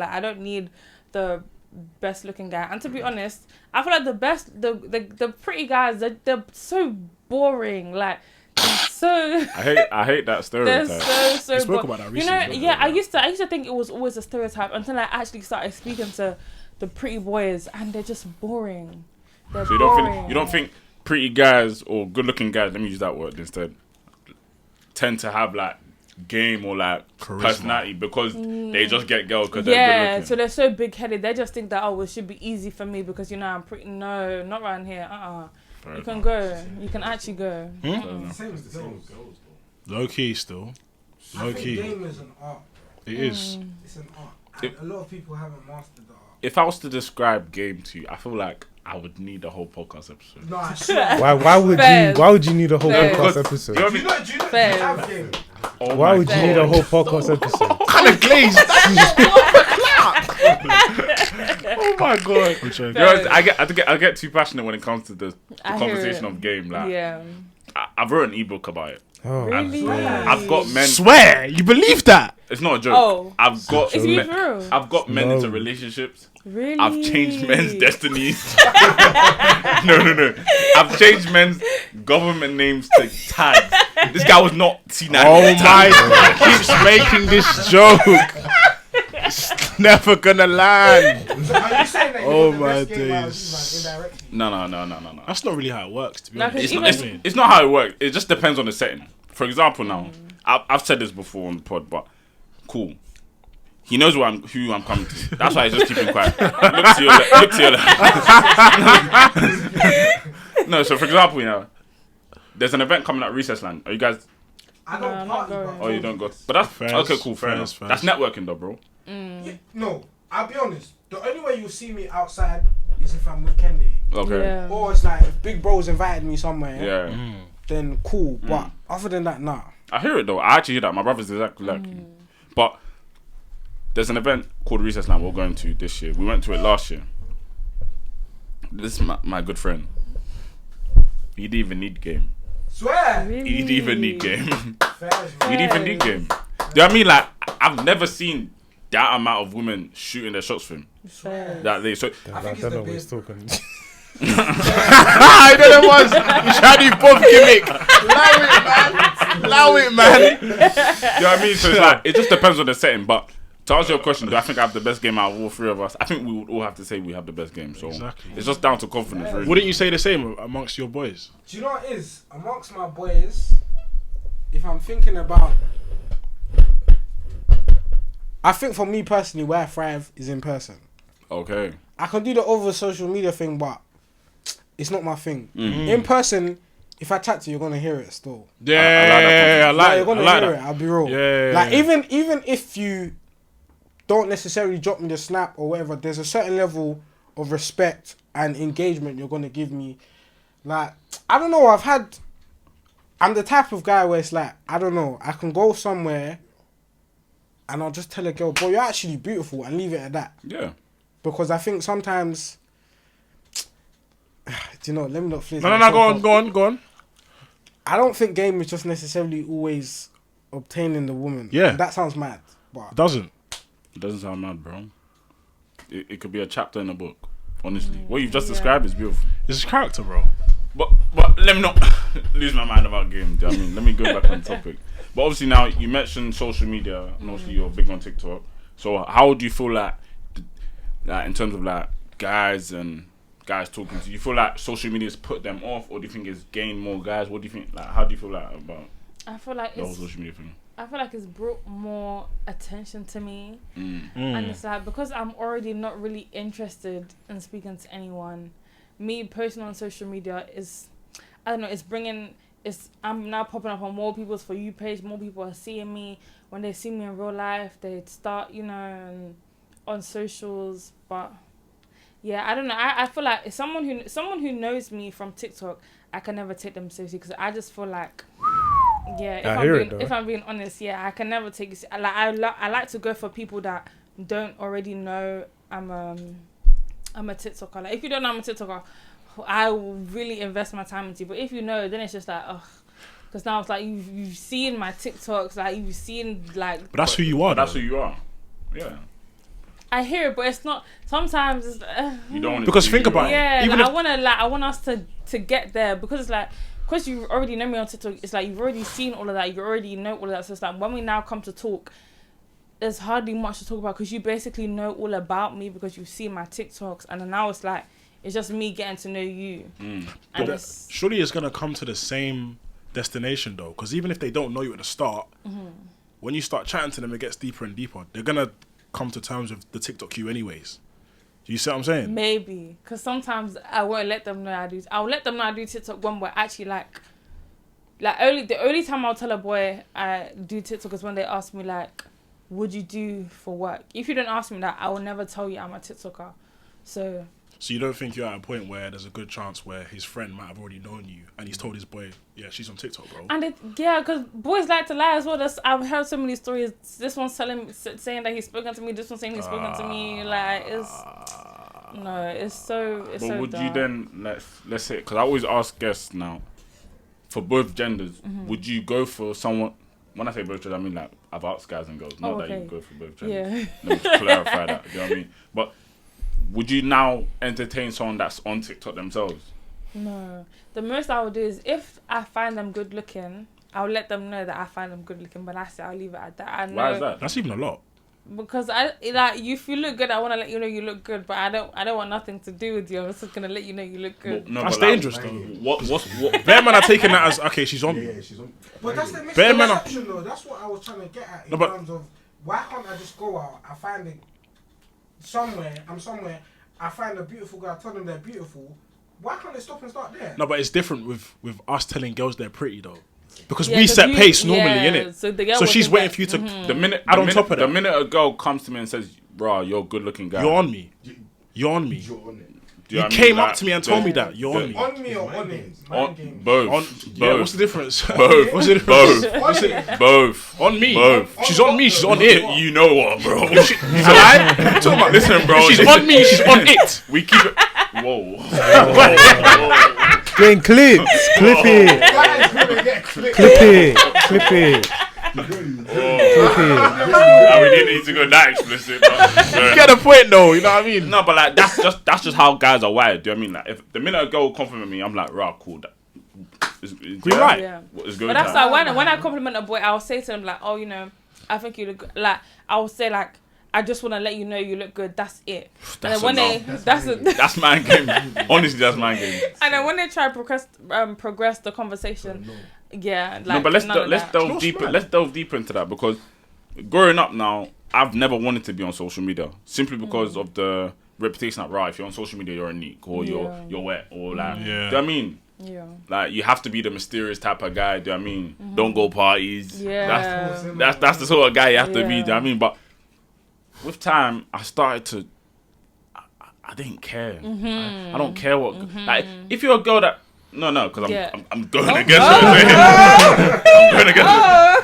Like, I don't need the best looking guy. And to be honest, I feel like the pretty guys, they're so boring. Like, so I hate that stereotype. they're so We spoke about that recently. You know, I used to think it was always a stereotype until I actually started speaking to the pretty boys, and they're just boring. They're So you don't think pretty guys or good looking guys, let me use that word instead, tend to have like game or like charisma, personality because they just get girls because they're good Yeah, looking. so they're so big headed. They just think that, oh, it should be easy for me because, you know, I'm pretty. No, not around here. You can go. You can actually go. Same as the girls. Low key still. Low key. Game is an art. It is. It's an art. And a lot of people haven't mastered the art. If I was to describe game to you, I feel like I would need a whole podcast episode. No, I swear. Why would you need a whole Fair. podcast episode? Do you know Fair. have game? Oh Why my would you God. need a whole podcast episode? Kind of glazed. Oh my God. Which one? You know, I get too passionate when it comes to the I hear conversation it. of game. Like, Yeah. I've wrote an ebook about it. Oh, Really? I've got men. Swear, you believe that? It's not a joke. Oh. I've got Is he men, for real? I've got men No. into relationships. Really? I've changed men's destinies. No. I've changed men's government names to tags. This guy was not seen as Oh a tag. my! Keeps making this joke. It's never gonna land. So are you saying that Oh you're the my best game out of days. you, like, indirectly? No. That's not really how it works, to be No, honest. 'cause It's, even- not, it's not how it works. It just depends on the setting. For example, now I've said this before on the pod, but cool. He knows who I'm coming to. That's why he's just keeping quiet. Look to your left. No, so for example, you know, there's an event coming at Recess Land. Are you guys? I No, don't I'm not party, going. bro. Oh, you don't go. But that's Fairs, okay. Cool. Fair fairs, enough. That's networking, though, bro. Yeah, no, I'll be honest. The only way you'll see me outside is if I'm with Kendi. Okay. Yeah. Or it's like if Big Bro's invited me somewhere, Yeah. then cool. But other than that, nah. I hear it though. I actually hear that. My brother's exactly like you. But there's an event called Recess Land we're going to this year. We went to it last year. This is my good friend. He didn't even need game. Swear. Really? He didn't even need game. Fairs, He didn't even need game. Do you know what I mean? Like, I've never seen that amount of women shooting their shots for him. Fair. That day. So I think I it's don't the know what he's beard. talking. I know it was. You tried to both gimmick. Allow it, man. you know what I mean? So it's like it just depends on the setting. But to answer your question, do I think I have the best game out of all three of us? I think we would all have to say we have the best game. So Exactly. it's just down to confidence, really. Wouldn't you say the same amongst your boys? Do you know what it is? Amongst my boys, if I'm thinking about, I think for me personally, where I thrive is in person. Okay. I can do the over social media thing, but it's not my thing. Mm. In person, if I chat to you, you're gonna hear it still. Yeah, I Like, like you're gonna that. hear it. I'll be real. Yeah. Like even if you don't necessarily drop me the snap or whatever, there's a certain level of respect and engagement you're gonna give me. Like, I don't know. I'm the type of guy where it's like, I don't know. I can go somewhere and I'll just tell a girl, bro, you're actually beautiful, and leave it at that. Yeah. Because I think sometimes, do you know? Let me not flip. No, go on. I don't think game is just necessarily always obtaining the woman. Yeah. That sounds mad. But It doesn't. It doesn't sound mad, bro. It could be a chapter in a book. Honestly, what you've just described is beautiful. It's character, bro. But let me not lose my mind about game. Do you know what I mean? Let me go back on topic. But obviously now you mentioned social media, and obviously you're big on TikTok. So how do you feel like in terms of like guys talking to you? You feel like social media's put them off, or do you think it's gained more guys? What do you think? Like, how do you feel like about I feel like the whole social media thing? I feel like it's brought more attention to me. Mm. And it's like, because I'm already not really interested in speaking to anyone, me posting on social media is, I don't know, I'm now popping up on more people's For You page. More people are seeing me. When they see me in real life, they start, on socials. But yeah, I don't know. I feel like if someone who knows me from TikTok, I can never take them seriously, because I just feel like, yeah, if I'm being honest, yeah, I can never take it. I like to go for people that don't already know I'm a TikToker. Like, if you don't know I'm a TikToker, I will really invest my time into you. But if you know, then it's just like, ugh. Because now it's like you've seen my TikToks, like you've seen like. But that's who you are. That's who you are. Yeah. I hear it, but it's not. Sometimes it's, You don't want Because think about it. yeah, Even like, if I want us to get there because it's like. Because you already know me on TikTok, it's like you've already seen all of that, you already know all of that. So it's like when we now come to talk, there's hardly much to talk about because you basically know all about me because you've seen my TikToks, and then now it's like it's just me getting to know you. But surely it's gonna come to the same destination though, because even if they don't know you at the start, when you start chatting to them, it gets deeper and deeper. They're gonna come to terms with the TikTok you anyways. Do you see what I'm saying? Maybe because sometimes I won't let them know I do. I'll let them know I do TikTok when we're actually like the only time I'll tell a boy I do TikTok is when they ask me like, "What do you do for work?" If you don't ask me that, I will never tell you I'm a TikToker. So you don't think you're at a point where there's a good chance where his friend might have already known you and he's told his boy, yeah, she's on TikTok, bro. And because boys like to lie as well. I've heard so many stories. This one's saying that he's spoken to me. This one's saying he's spoken to me. Like it's so. It's But so would dark. you then let's say, because I always ask guests now, for both genders, would you go for someone? When I say both genders, I mean like I've asked guys and girls, not that you go for both genders. Yeah. Let me clarify that. You know what I mean? But would you now entertain someone that's on TikTok themselves? No. The most I would do is if I find them good looking, I'll let them know that I find them good looking. But that's it. I'll leave it at that. I know, Why is that? That's even a lot. Because if you look good, I want to let you know you look good. But I don't want nothing to do with you. I'm just gonna let you know you look good. No, That's but like, dangerous though. What? Bear man are taking that as okay, she's on me. But that's the Bear man misconception though. That's what I was trying to get at in terms of why can't I just go out, I find it somewhere, I find a beautiful girl, I tell them they're beautiful. Why can't they stop and start there? No, but it's different with us telling girls they're pretty though. Because we set pace normally, innit? So she's waiting for you to The minute add on top of that. The minute a girl comes to me and says, "Bro, you're a good-looking guy," You're on me. You're on me. Do You know what I mean? came Like, up to me and told me that. You're on me. On me or on it? Mind games. Both. Yeah, what's the difference? Both. What's the difference? Both. Both. On me. Both. She's on me. She's on it. You know what, bro? Listen, bro. She's on me. She's on it. We keep it. Whoa. Getting clips. Clip it. Guys gonna get clipped. Clip it. Clip it. Clip it. We didn't need to go that explicit. But, You get the point though. You know what I mean? no, but like that's just how guys are wired. Do you know what I mean? Like if the minute a girl compliment me, I'm like, rah, cool. Green light. Yeah. It's good. But that's like when I compliment a boy, I'll say to them like, "Oh, you know, I think you look good." Like I will say like, "I just want to let you know you look good." That's it. That's and then that's mind game. Honestly, that's mind game. And then when they try to progress the conversation, yeah. Like, No, but let's delve No deeper. sweat. Let's delve deeper into that because growing up now, I've never wanted to be on social media simply because of the reputation that if you're on social media, you're unique or you're wet or like. Do you know what I mean? Yeah. Like you have to be the mysterious type of guy. Do you know what I mean? Don't go parties. Yeah. That's the sort of guy you have to be. Do you Yeah. know what I mean? But with time, I started to. I didn't care. I don't care what. Like if you're a girl that. No, because I'm going against her. I'm going against her.